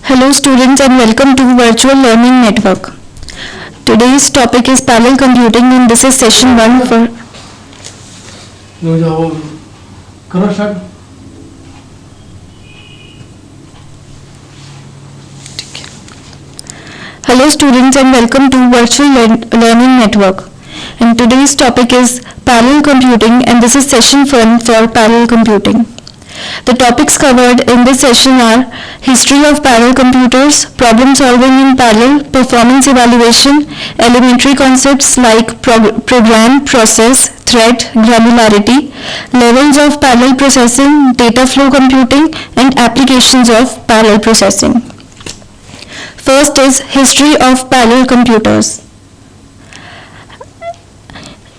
Hello students and welcome to Virtual Learning Network. Today's topic is parallel computing and this is session 1 for Hello students and welcome to Virtual Learning Network. And today's topic is parallel computing and this is session 1 for parallel computing. The topics covered in this session are history of parallel computers, problem solving in parallel, performance evaluation, elementary concepts like program, process, thread, granularity, levels of parallel processing, data flow computing, and applications of parallel processing. First is history of parallel computers.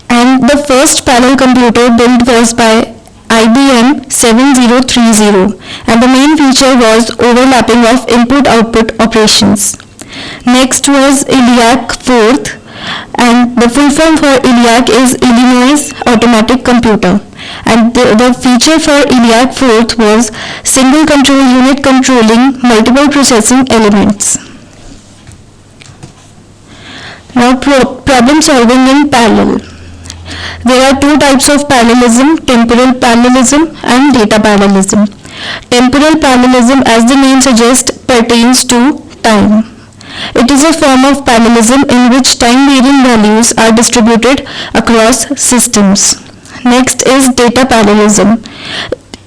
And the first parallel computer built was by IBM 7030 and the main feature was overlapping of input-output operations. Next was ELIAC 4th and the full form for ELIAC is Illinois Automatic Computer and the feature for ELIAC 4th was single control unit controlling multiple processing elements. Now problem solving in parallel. There are two types of parallelism, temporal parallelism and data parallelism. Temporal parallelism, as the name suggests, pertains to time. It is a form of parallelism in which time-varying values are distributed across systems. Next is data parallelism.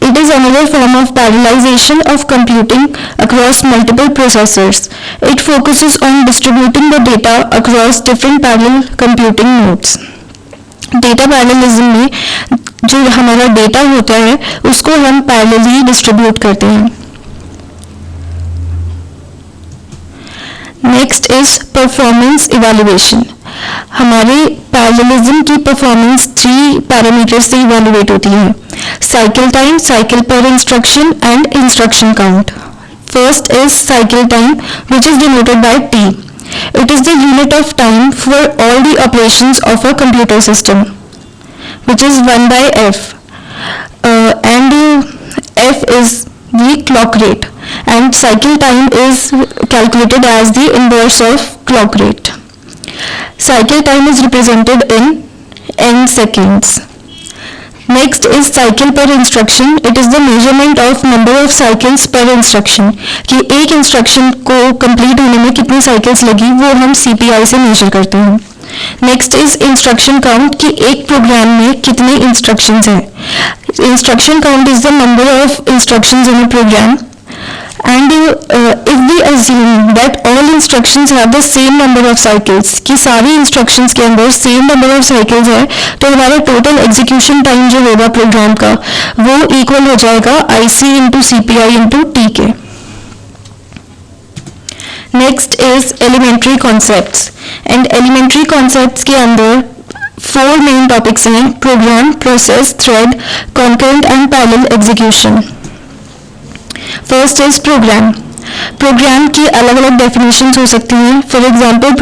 It is another form of parallelization of computing across multiple processors. It focuses on distributing the data across different parallel computing nodes. Data parallelism में जो हमारा data होता है उसको हम parallelly distribute करते हैं. Next is performance evaluation. हमारे पैरेललिज्म की परफॉर्मेंस 3 पैरामीटर्स से इवैल्यूएट होती है: साइकिल टाइम, साइकिल पर instruction and instruction count. First is cycle time which is denoted by T. It is the unit of time for all the operations of a computer system, which is 1 by F. And F is the clock rate, and cycle time is calculated as the inverse of clock rate. Cycle time is represented in n seconds. Next is cycle per instruction. It is the measurement of number of cycles per instruction. कि एक instruction को complete होने में कितनी cycles लगी वो हम CPI से मेजर करते हैं. नेक्स्ट इज इंस्ट्रक्शन काउंट कि एक प्रोग्राम में कितने इंस्ट्रक्शंस हैं. Instruction count is the number of instructions in a program. And if we assume that all instructions have the same number of cycles, कि सारी instructions के अंदर same number of cycles है, तो हमारा total execution time जो होगा programme का वो equal हो जाएगा IC into CPI into T के. Next is elementary concepts, and elementary concepts के अंदर 4 main topics हैं: program, process, thread, concurrent and parallel execution. First is program. Program की अलग अलग डेफिनेशंस हो सकती हैं. For example,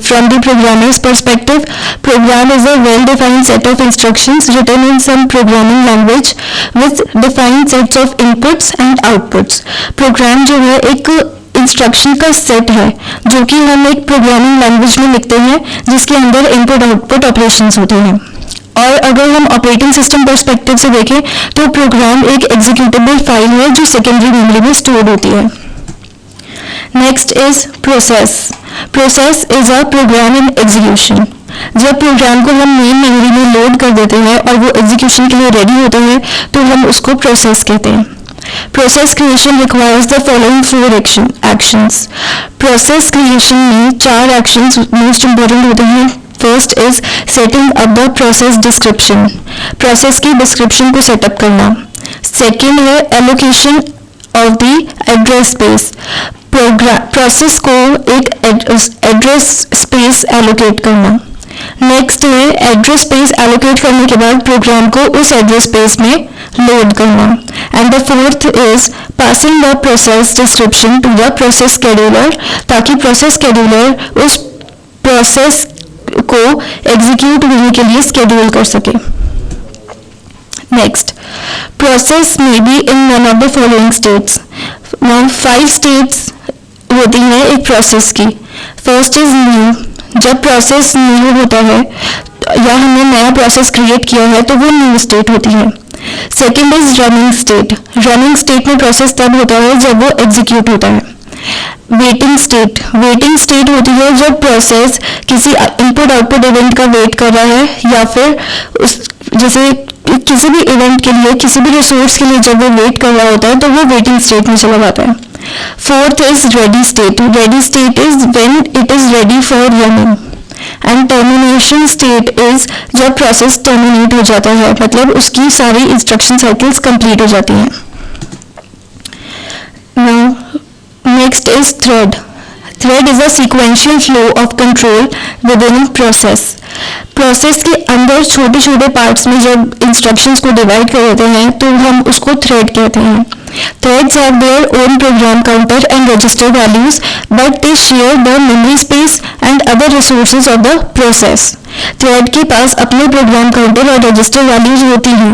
from the programmer's perspective, program is a well defined set of instructions written in some programming language with defined sets of inputs and outputs. Program जो है एक instruction का सेट है जो कि हम एक प्रोग्रामिंग लैंग्वेज में लिखते हैं जिसके अंदर इनपुट आउटपुट ऑपरेशंस होते हैं. और अगर हम ऑपरेटिंग सिस्टम पर्सपेक्टिव से देखें तो प्रोग्राम एक एग्जीक्यूटेबल फाइल है जो सेकेंडरी मेमोरी में स्टोर होती है. Next is process. Process is a program in execution. जब प्रोग्राम को हम मेन मेमोरी में लोड कर देते हैं और वो एग्जीक्यूशन के लिए रेडी होते हैं तो हम उसको प्रोसेस कहते हैं. Process creation requires the following 4 actions. Process creation में 4 एक्शंस मोस्ट इंपॉर्टेंट होते हैं. First is setting up the process description. Process की डिस्क्रिप्शन को सेटअप करना. सेकेंड है allocation of the address space. Process को एक एड्रेस स्पेस एलोकेट करना. नेक्स्ट है एड्रेस स्पेस एलोकेट करने के बाद प्रोग्राम को उस एड्रेस स्पेस में लोड करना. And the fourth is passing the process description to the process scheduler ताकि प्रोसेस शेड्यूलर उस प्रोसेस को एग्जीक्यूट होने के लिए स्केड्यूल कर सके. Next, process may be in one of the following states. Now, 5 states होती है एक प्रोसेस की. First is new. जब प्रोसेस न्यू होता है या हमने नया प्रोसेस क्रिएट किया है तो वो न्यू स्टेट होती है. Second is running state. Running state में प्रोसेस तब होता है जब वो एग्जीक्यूट होता है. Waiting state. वेटिंग स्टेट होती है जब प्रोसेस किसी इनपुट आउटपुट इवेंट का वेट कर रहा है या फिर उस जैसे किसी भी इवेंट के लिए किसी भी रिसोर्स के लिए जब वो वेट कर रहा होता है तो वो वेटिंग स्टेट में चला जाता है. Fourth is ready state. Ready state is when it is ready for running. And termination state is जब प्रोसेस टर्मिनेट हो जाता है, मतलब उसकी सारी इंस्ट्रक्शन साइकिल्स कंप्लीट हो जाती हैं. Now next is thread. Thread is a sequential flow of control with in process. Process के अंदर छोटे छोटे पार्ट्स में जब इंस्ट्रक्शंस को डिवाइड कर देते हैं तो हम उसको थ्रेड कहते हैं. Threads have their own program counter and register values, but they share the memory space and other resources of the process. Thread के पास अपने प्रोग्राम काउंटर और रजिस्टर वैल्यूज होती हैं,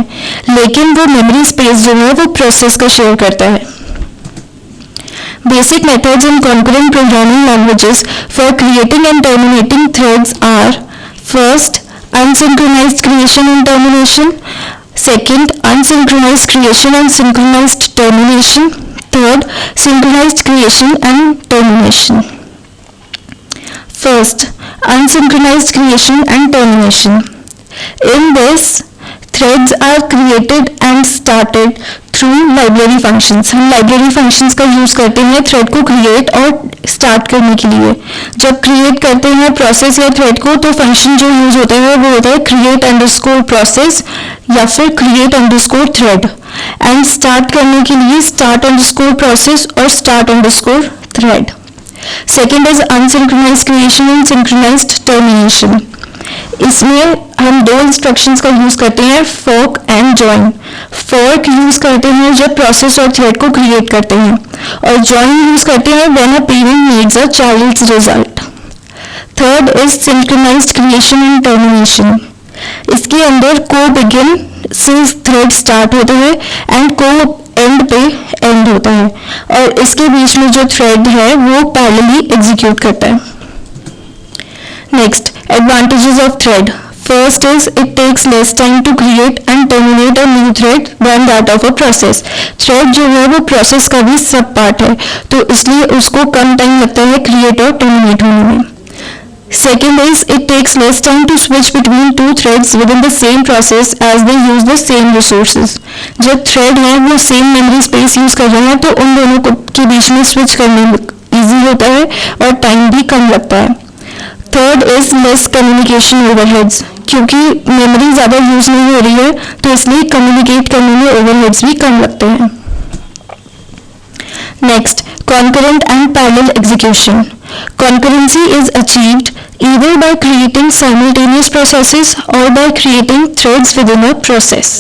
लेकिन वो मेमोरी स्पेस जो है वो प्रोसेस का शेयर करता है. Basic methods in concurrent programming languages for creating and terminating threads are: first, unsynchronized creation and termination. Second, unsynchronized creation and synchronized termination. Third, synchronized creation and termination. First, unsynchronized creation and termination. In this, threads are created and started through library functions. हम library functions का use करते हैं thread को create और start करने के लिए. जब create करते हैं process या thread को तो function जो यूज होता है वो होता है create underscore process या फिर create underscore thread. and start करने के लिए start underscore process और start underscore thread. Second is unsynchronized creation and synchronized termination. इसमें हम दो इंस्ट्रक्शंस का यूज करते हैं fork and join. fork use करते हैं जब प्रोसेस और थ्रेड को क्रिएट करते हैं और join यूज करते हैं when a parent needs a child's result. Third is synchronized creation and termination. इसके अंदर को begin से थ्रेड स्टार्ट होता है एंड को एंड पे एंड होता है और इसके बीच में जो थ्रेड है वो पैरेलली एग्जीक्यूट करता है. Next, advantages of thread. First is it takes less time to create and terminate a new thread than that of a process. Thread जो है वो process का भी सब पार्ट है तो इसलिए उसको कम टाइम लगता है create और terminate होने में. Second is it takes less time to switch between two threads within the same process as they use the same resources. जब thread है वो same memory space use कर रहे हैं तो उन दोनों के बीच में switch करने में easy होता है और time भी कम लगता है. Third is less communication overheads. क्योंकि मेमोरी ज़्यादा यूज नहीं हो रही है तो इसलिए कम्युनिकेट करने में ओवरहेड्स भी कम लगते हैं. Next, concurrent and parallel execution. Concurrency is achieved either by creating simultaneous processes or by creating threads within a process.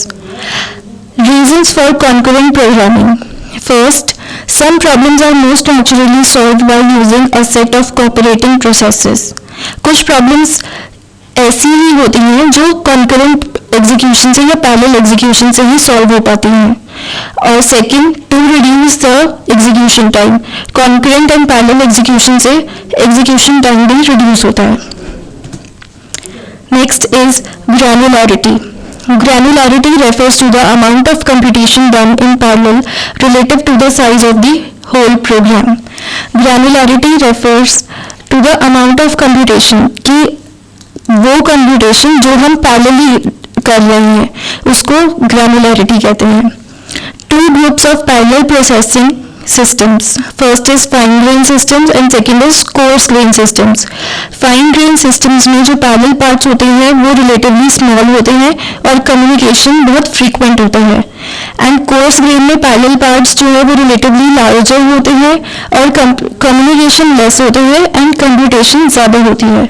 Reasons for concurrent programming. First, some problems are most naturally solved by using a set of cooperating processes. कुछ problems ऐसी ही होती हैं जो concurrent execution से या parallel execution से ही solve हो पाती हैं. और second, to reduce the execution time. Concurrent and parallel execution से एग्जीक्यूशन टाइम भी रिड्यूस होता है. Next is granularity. Granularity refers to the amount of computation done in parallel relative to the size of the whole program. Granularity refers to the amount of computation कि वो computation जो हम parallelly कर रहे हैं उसको granularity कहते हैं. Two groups of parallel processing systems. First is fine grain systems and second is coarse grain systems. Fine grain systems में जो parallel parts होते हैं वो relatively small होते हैं और communication बहुत frequent होता है. And coarse grain में parallel parts जो है वो relatively larger होते हैं और communication less होते हैं and computation ज़्यादा होती है.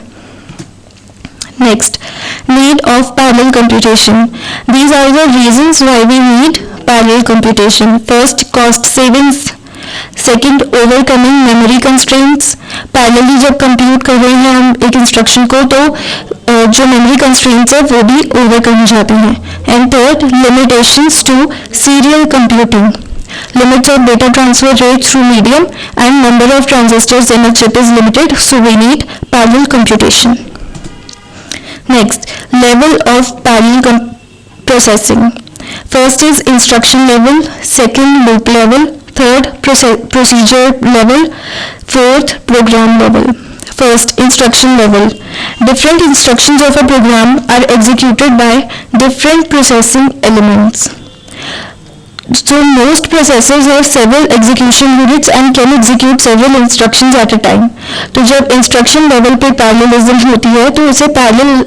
Next, need of parallel computation. These are the reasons why we need parallel computation. First, cost savings. Second, overcoming memory constraints. Parallelly जब कंप्यूट कर रहे हैं हम एक इंस्ट्रक्शन को तो जो मेमोरी कंस्ट्रेंट्स है वो भी ओवरकम हो जाते हैं. And third, limitations to serial computing. Limits of data transfer rate through medium, and number of transistors in a chip is limited, so we need parallel computation. Next, level of parallel processing. First is instruction level, second loop level, third procedure level, fourth program level. First, instruction level. Different instructions of a program are executed by different processing elements. So most processors have several execution units and can execute several instructions at a time. तो जब instruction level पे parallelism होती है तो उसे parallel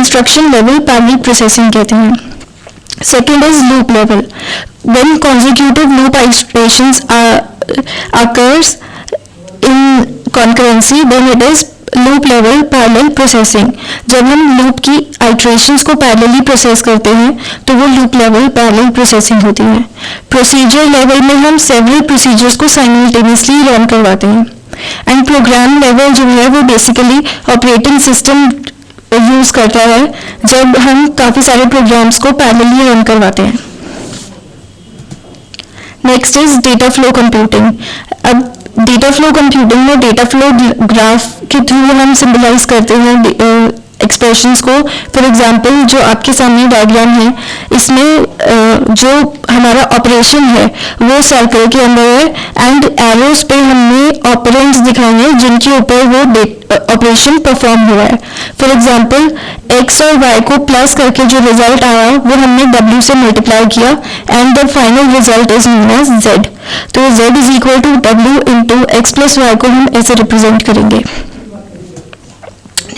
instruction level parallel processing कहते हैं. Second is loop level. When consecutive loop iterations occurs in concurrency, then it is loop level parallel processing. जब हम loop की iterations को parallelly process करते हैं तो वो loop level parallel processing होती है. Procedure level में हम several procedures को simultaneously run करवाते हैं. And program level जो है वो basically operating system यूज करता है जब हम काफी सारे प्रोग्राम्स को पैरेलली रन करवाते हैं. Next is data flow computing. अब डेटा फ्लो कंप्यूटिंग में डेटा फ्लो ग्राफ के थ्रू हम सिंबलाइज करते हैं एक्सप्रेशंस को. फॉर एग्जांपल जो आपके सामने डायग्राम है इसमें जो हमारा ऑपरेशन है वो सर्कल के अंदर है एंड एरोस पे हमने ऑपरेंड्स दिखाए हैं जिनके ऊपर वो ऑपरेशन परफॉर्म हुआ है. फॉर एग्जांपल x और y को प्लस करके जो रिजल्ट आया वो हमने w से मल्टीप्लाई किया and the final result is known as z. तो z is equal to w into x plus y को हम ऐसे रिप्रेजेंट करेंगे.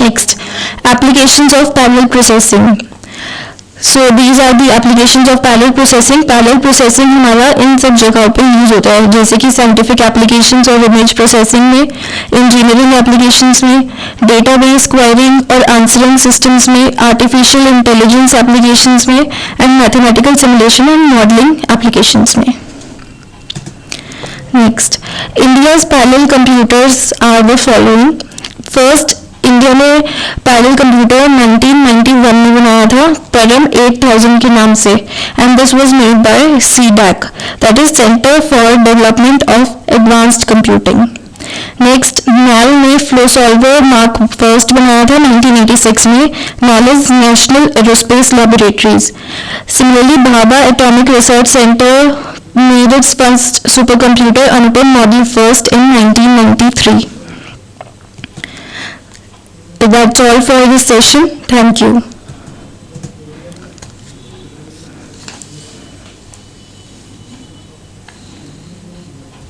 Next, applications of parallel processing. So these are the applications of parallel processing. Parallel processing हमारा इन सब जगहों पे use होता है जैसे कि scientific applications और image processing में, engineering applications में, database querying और answering systems में, artificial intelligence applications में and mathematical simulation and modeling applications में. Next, India's parallel computers are the following. First, India में पैरेलल कंप्यूटर 1991 में बनाया था परम 8000 के नाम से and this was made by CDAC, that is centre for development of advanced computing. Next, NAL ने फ्लो सॉल्वर मार्क फर्स्ट बनाया था 1986 में. NAL is national aerospace laboratories. Similarly Bhabha atomic research centre made its first supercomputer Anupam Model First in 1993. That's all for this session. Thank you.